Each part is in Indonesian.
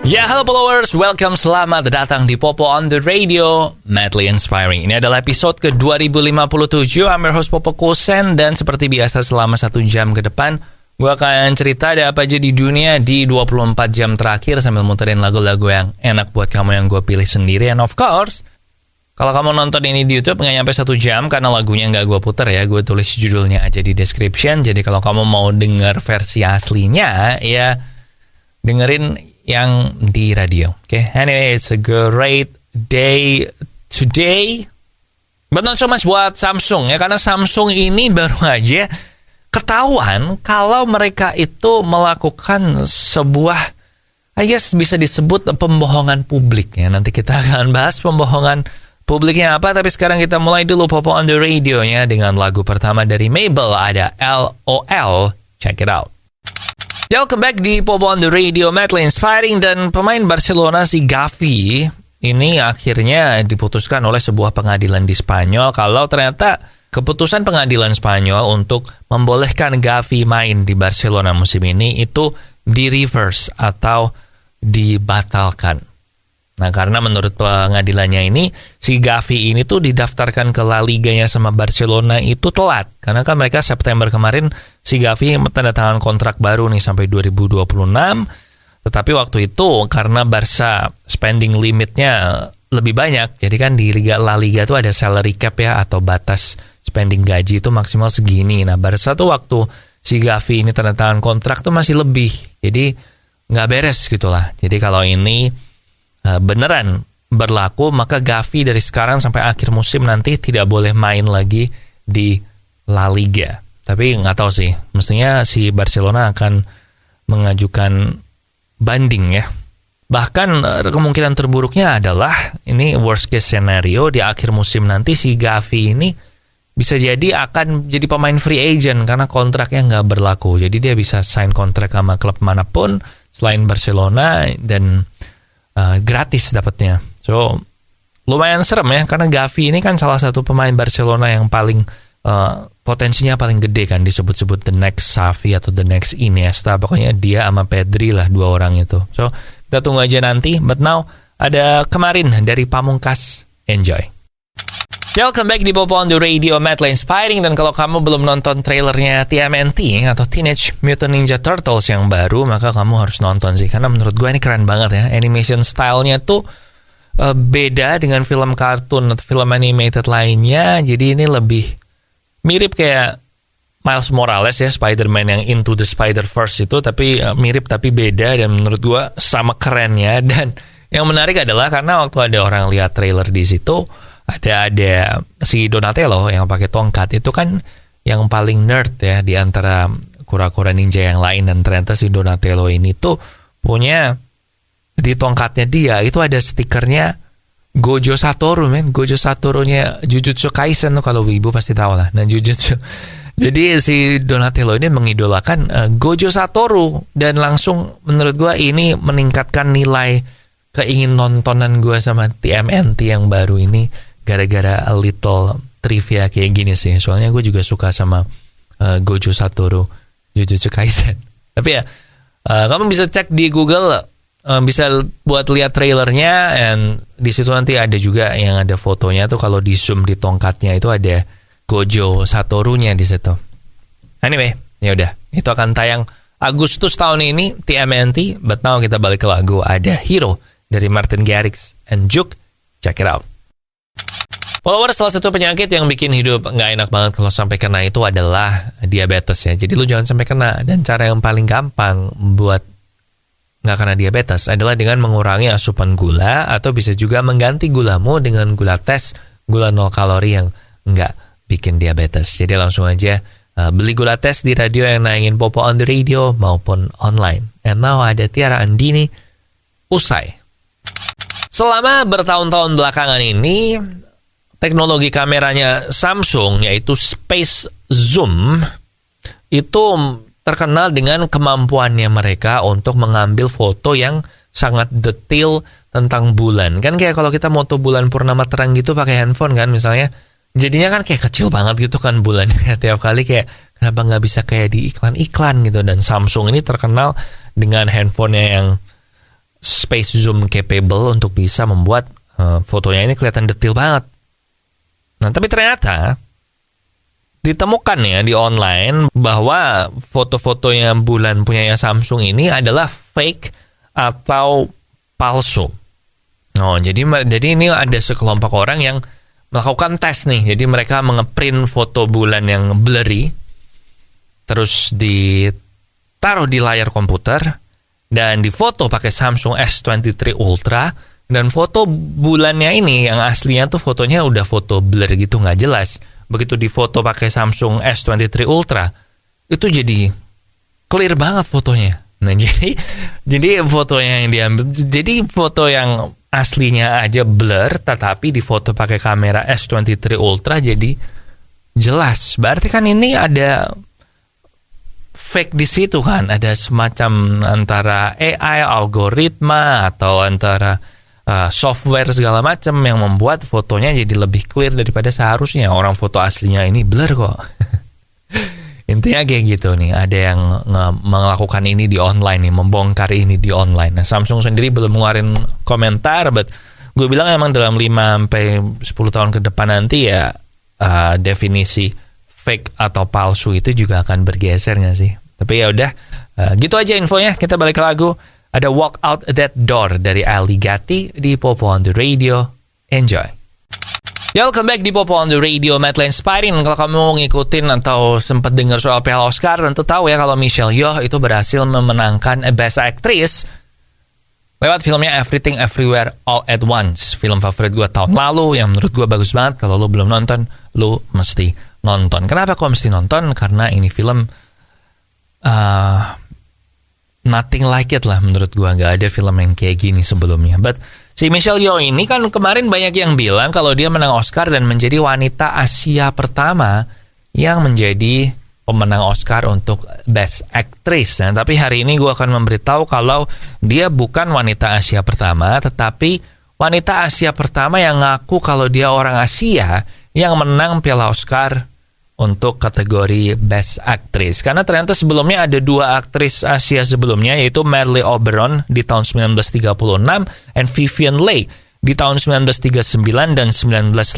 Ya, halo followers, welcome, selamat datang di Popo on the Radio, Madly Inspiring. Ini adalah episode ke 2057, I'm your host Popo Kosen, dan seperti biasa selama 1 jam ke depan, gue akan cerita ada apa aja di dunia di 24 jam terakhir sambil muterin lagu-lagu yang enak buat kamu yang gue pilih sendiri. And of course, kalau kamu nonton ini di YouTube nggak nyampe 1 jam karena lagunya nggak gue puter ya, gue tulis judulnya aja di description. Jadi kalau kamu mau denger versi aslinya, ya dengerin yang di radio. Okay? Anyway, it's a great day today. But not so much buat Samsung ya, karena Samsung ini baru aja ketahuan kalau mereka itu melakukan sebuah, I guess bisa disebut pembohongan publik ya. Nanti kita akan bahas pembohongan publiknya apa, tapi sekarang kita mulai dulu Popo on the Radio-nya dengan lagu pertama dari Mabel, ada LOL. Check it out. Welcome back di Popo on the Radio, Madly Inspiring. Dan pemain Barcelona si Gavi ini akhirnya diputuskan oleh sebuah pengadilan di Spanyol kalau ternyata keputusan pengadilan Spanyol untuk membolehkan Gavi main di Barcelona musim ini itu di reverse atau dibatalkan. Nah, karena menurut pengadilannya ini, si Gavi ini tuh didaftarkan ke La Liganya sama Barcelona itu telat. Karena kan mereka September kemarin, si Gavi tanda tangan kontrak baru nih sampai 2026. Tetapi waktu itu, karena Barca spending limitnya lebih banyak, jadi kan di La Liga tuh ada salary cap ya, atau batas spending gaji itu maksimal segini. Nah, Barca tuh waktu si Gavi ini tanda tangan kontrak tuh masih lebih. Jadi, nggak beres gitu lah. Jadi kalau ini beneran berlaku, maka Gavi dari sekarang sampai akhir musim nanti tidak boleh main lagi di La Liga. Tapi nggak tahu sih, mestinya si Barcelona akan mengajukan banding ya. Bahkan kemungkinan terburuknya adalah, ini worst case scenario, di akhir musim nanti si Gavi ini bisa jadi akan jadi pemain free agent karena kontraknya nggak berlaku. Jadi dia bisa sign kontrak sama klub manapun selain Barcelona dan gratis dapatnya. So, lumayan serem ya, karena Gavi ini kan salah satu pemain Barcelona yang paling potensinya paling gede kan, disebut-sebut the next Xavi atau the next Iniesta. Pokoknya dia sama Pedri lah, 2 orang itu. So, kita tunggu aja nanti. But now, ada Kemarin dari Pamungkas. Enjoy. Welcome back di Popo on the Radio, Madly Inspiring. Dan kalau kamu belum nonton trailernya TMNT atau Teenage Mutant Ninja Turtles yang baru, maka kamu harus nonton sih. Karena menurut gue ini keren banget ya. Animation style-nya tuh beda dengan film kartun atau film animated lainnya. Jadi ini lebih mirip kayak Miles Morales ya, Spider-Man yang Into the Spider-Verse itu. Tapi mirip tapi beda, dan menurut gue sama kerennya. Dan yang menarik adalah karena waktu ada orang lihat trailer di situ, ada si Donatello yang pakai tongkat itu kan yang paling nerd ya di antara kura-kura ninja yang lain, dan ternyata si Donatello ini tuh punya di tongkatnya dia itu ada stikernya Gojo Satoru, men. Gojo Satorunya Jujutsu Kaisen tuh, kalau ibu pasti tahu lah. Nah, Jujutsu. Jadi si Donatello ini mengidolakan Gojo Satoru, dan langsung menurut gua ini meningkatkan nilai keingin nontonan gue sama TMNT yang baru ini gara-gara a little trivia kayak gini sih. Soalnya gue juga suka sama Gojo Satoru Jujutsu Kaisen. Tapi ya, kamu bisa cek di Google, bisa buat lihat trailernya, and di situ nanti ada juga yang ada fotonya tuh, kalau di zoom di tongkatnya itu ada Gojo Satorunya di situ. Anyway, ya udah, itu akan tayang Agustus tahun ini TMNT. But now kita balik ke lagu, ada Hero dari Martin Garrix and Juke. Check it out. Followers, salah satu penyakit yang bikin hidup nggak enak banget kalau sampai kena itu adalah diabetes ya. Jadi lu jangan sampai kena. Dan cara yang paling gampang buat nggak kena diabetes adalah dengan mengurangi asupan gula, atau bisa juga mengganti gulamu dengan gula tes, gula 0 kalori yang nggak bikin diabetes. Jadi langsung aja beli gula tes di radio yang nayangin Popo on the Radio maupun online. And now ada Tiara Andini, Usai. Selama bertahun-tahun belakangan ini, teknologi kameranya Samsung, yaitu Space Zoom, itu terkenal dengan kemampuannya mereka untuk mengambil foto yang sangat detail tentang bulan. Kan kayak kalau kita moto bulan purnama terang gitu pakai handphone kan misalnya, jadinya kan kayak kecil banget gitu kan bulannya. Tiap kali kayak, kenapa nggak bisa kayak di iklan-iklan gitu. Dan Samsung ini terkenal dengan handphonenya yang space zoom capable untuk bisa membuat fotonya ini kelihatan detail banget. Nah, tapi ternyata ditemukan ya di online bahwa foto-fotonya bulan punya Samsung ini adalah fake atau palsu. Oh, jadi ini ada sekelompok orang yang melakukan tes nih. Jadi mereka mengeprint foto bulan yang blurry, terus ditaruh di layar komputer dan difoto pakai Samsung S23 Ultra. Dan foto bulannya ini yang aslinya tuh fotonya udah foto blur gitu, nggak jelas. Begitu difoto pakai Samsung S23 Ultra, itu jadi clear banget fotonya. Nah, jadi fotonya yang diambil, jadi foto yang aslinya aja blur, tetapi difoto pakai kamera S23 Ultra jadi jelas. Berarti kan ini ada fake di situ kan, ada semacam antara AI, algoritma, atau antara software segala macam yang membuat fotonya jadi lebih clear daripada seharusnya. Orang foto aslinya ini blur kok. Intinya kayak gitu nih, ada yang melakukan ini di online nih, membongkar ini di online. Nah, Samsung sendiri belum ngeluarin komentar, but gue bilang emang dalam 5-10 tahun ke depan nanti ya definisi fake atau palsu itu juga akan bergeser nggak sih? Tapi ya udah, gitu aja infonya. Kita balik ke lagu. Ada Walk Out That Door dari Ali Gatti di Popo on the Radio. Enjoy. Ya, welcome back di Popo on the Radio, Madeline Inspiring. Kalau kamu ngikutin atau sempat dengar soal Piala Oscar, tentu tahu ya kalau Michelle Yeoh itu berhasil memenangkan Best Actress lewat filmnya Everything Everywhere All at Once. Film favorit gue tahun lalu yang menurut gue bagus banget. Kalau lo belum nonton, lo mesti nonton. Kenapa kok mesti nonton? Karena ini film nothing like it lah menurut gua. Nggak ada film yang kayak gini sebelumnya. But si Michelle Yeoh ini kan kemarin banyak yang bilang kalau dia menang Oscar dan menjadi wanita Asia pertama yang menjadi pemenang Oscar untuk Best Actress. Nah, tapi hari ini gua akan memberitahu kalau dia bukan wanita Asia pertama, tetapi wanita Asia pertama yang ngaku kalau dia orang Asia yang menang Piala Oscar untuk kategori Best Actress. Karena ternyata sebelumnya ada 2 aktris Asia sebelumnya, yaitu Madeleine Oberon di tahun 1936 dan Vivien Leigh di tahun 1939 dan 1951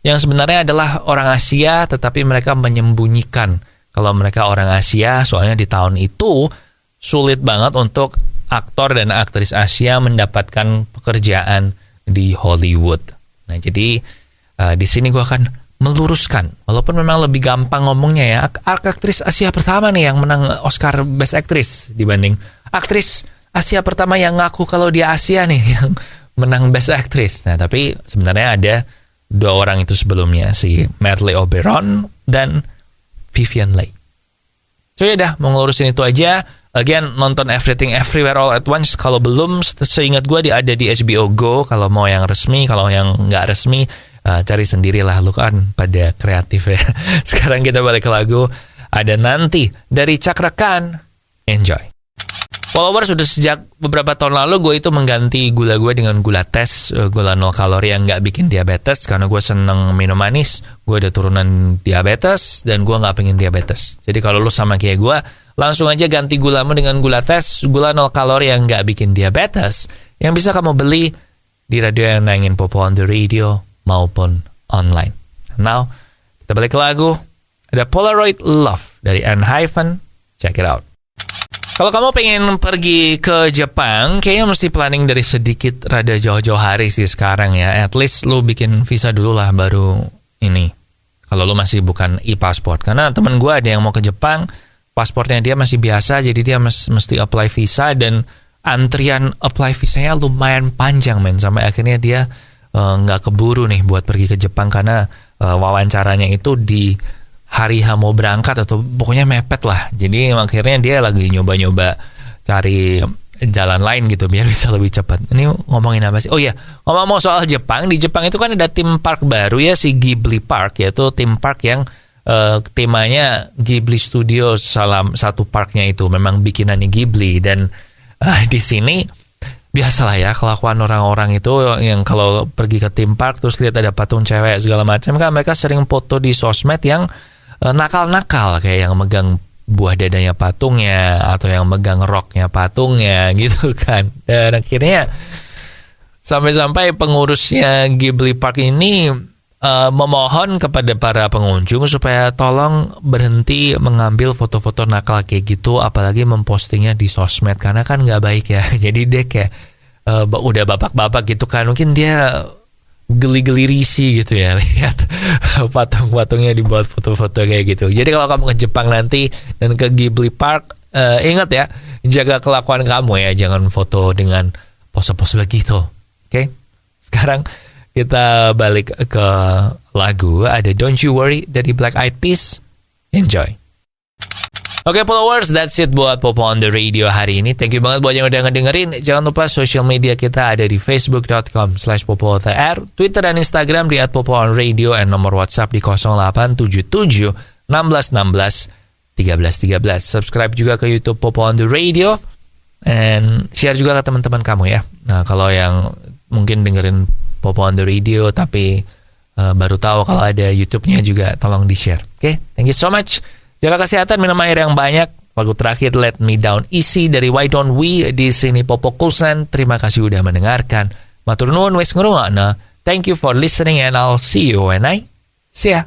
yang sebenarnya adalah orang Asia, tetapi mereka menyembunyikan kalau mereka orang Asia, soalnya di tahun itu sulit banget untuk aktor dan aktris Asia mendapatkan pekerjaan di Hollywood. Nah, jadi di sini gue akan meluruskan, walaupun memang lebih gampang ngomongnya ya, aktris Asia pertama nih yang menang Oscar Best Actress dibanding aktris Asia pertama yang ngaku kalau dia Asia nih yang menang Best Actress. Nah, tapi sebenarnya ada 2 orang itu sebelumnya, si Madeleine Oberon dan Vivien Leigh. So ya udah, mau ngelurusin itu aja. Again, nonton Everything Everywhere All at Once. Kalau belum, seingat gue dia ada di HBO Go. Kalau mau yang resmi, kalau yang nggak resmi, cari sendirilah, lu kan pada kreatif ya. Sekarang kita balik ke lagu. Ada Nanti dari Cakra Khan. Enjoy. Followers sudah sejak beberapa tahun lalu gue itu mengganti gula gue dengan gula tes, gula 0 kalori yang nggak bikin diabetes, karena gue seneng minum manis. Gue ada turunan diabetes dan gue nggak pengen diabetes. Jadi kalau lu sama kayak gue, langsung aja ganti gulamu dengan gula tes, gula 0 kalori yang nggak bikin diabetes, yang bisa kamu beli di radio yang nayangin Popo on the Radio maupun online. Now, kita balik ke lagu. Ada Polaroid Love dari N-Hyphen. Check it out. Kalau kamu pengen pergi ke Jepang, kayaknya mesti planning dari sedikit rada jauh-jauh hari sih sekarang ya. At least lu bikin visa dulu lah baru ini. Kalau lu masih bukan e-passport. Karena temen gue ada yang mau ke Jepang, pasportnya dia masih biasa, jadi dia mesti apply visa, dan antrian apply visanya lumayan panjang men. Sampai akhirnya dia nggak keburu nih buat pergi ke Jepang karena wawancaranya itu di hari mau berangkat atau pokoknya mepet lah. Jadi akhirnya dia lagi nyoba-nyoba cari jalan lain gitu biar bisa lebih cepat. Ini ngomongin apa sih? Oh iya, ngomong soal Jepang. Di Jepang itu kan ada theme park baru ya, si Ghibli Park, yaitu theme park yang temanya Ghibli Studio, salah satu parknya itu memang bikinannya Ghibli. Dan di sini biasalah ya kelakuan orang-orang itu yang kalau pergi ke theme park terus lihat ada patung cewek segala macam, kan mereka sering foto di sosmed yang nakal-nakal, kayak yang megang buah dadanya patungnya atau yang megang roknya patungnya gitu kan. Dan akhirnya sampai-sampai pengurusnya Ghibli Park ini memohon kepada para pengunjung supaya tolong berhenti mengambil foto-foto nakal kayak gitu, apalagi mempostingnya di sosmed karena kan nggak baik ya. Jadi dia kayak udah bapak-bapak gitu kan, mungkin dia geli-geli risih gitu ya lihat patung-patungnya dibuat foto-foto kayak gitu. Jadi kalau kamu ke Jepang nanti dan ke Ghibli Park, ingat ya, jaga kelakuan kamu ya, jangan foto dengan pose-pose begitu. Oke? Sekarang kita balik ke lagu, ada Don't You Worry dari Black Eyed Peas. Enjoy. Oke, followers, that's it buat Popo on the Radio hari ini. Thank you banget buat yang udah ngedengerin. Jangan lupa social media kita ada di facebook.com/popotr, Twitter dan Instagram di @popoonradio, and nomor WhatsApp di 0877 1616 1313. Subscribe juga ke YouTube Popo on the Radio, and share juga ke teman-teman kamu ya. Nah, kalau yang mungkin dengerin Popo on the Radio tapi baru tahu kalau ada YouTube-nya juga, tolong di-share. Oke, thank you so much. Jaga kesehatan, minum air yang banyak. Lagu terakhir Let Me Down Easy dari Why Don't We di sini Popo Kusen. Terima kasih udah mendengarkan. Matur nuwun wis ngrungokna. Thank you for listening and I'll see you when I see ya.